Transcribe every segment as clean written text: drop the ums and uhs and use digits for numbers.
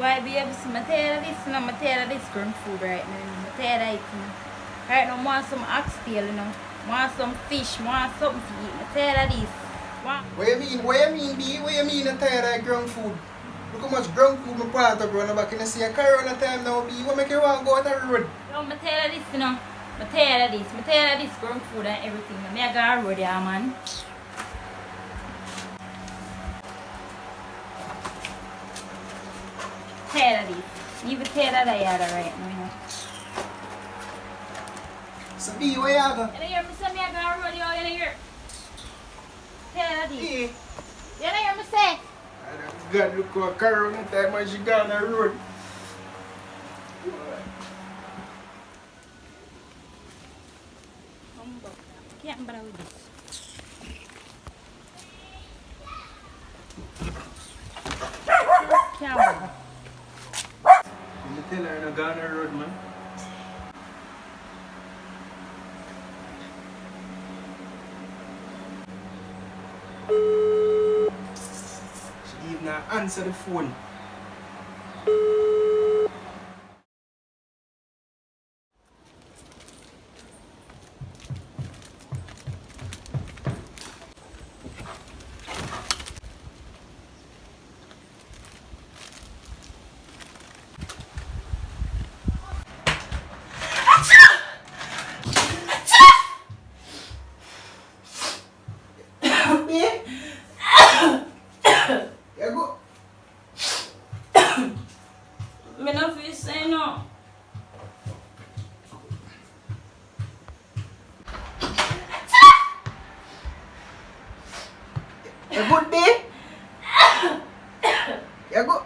Why be able to tell this and I'm tell this current food right now. I'm tell it, right now I want some oxtail, want some fish, want something to eat. I tell this. What you mean? What you mean, B? What you mean I tired of ground food? Look how much ground food my part of run back and see a corona time now, B. What make you want to go out the road? I tell this, I tell this ground food and everything. I go on road, yeah, man. Tell this. Even tell that I had right now, So, B, where you go? You hear me say me I go on road, you hear? Tell this. B. You hear me say? God, look how corona time when she got on the road. Can't borrow this. Can't borrow. You tell her to go on the road, man. She didn't even answer the phone. Me no feel say no. You good, B? You good?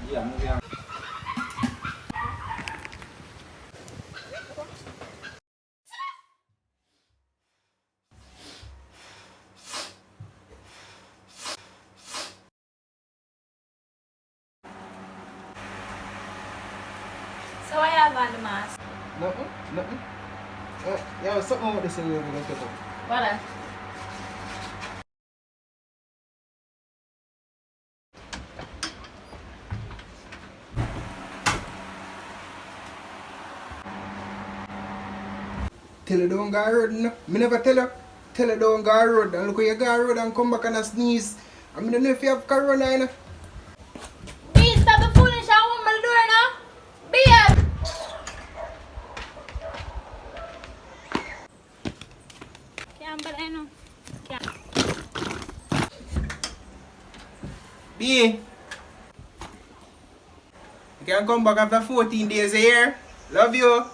Yeah. So I have on the mask. Nothing. Yeah, something with this in here. What? Tell her don't go road, no. Me never tell her. Tell her don't go road. And look when you go road and come back and sneeze. I mean, don't know if you have corona, you know. B, stop the foolish. I want my door now. B, can't but I know. Can't. B. You can come back after 14 days a year. Love you.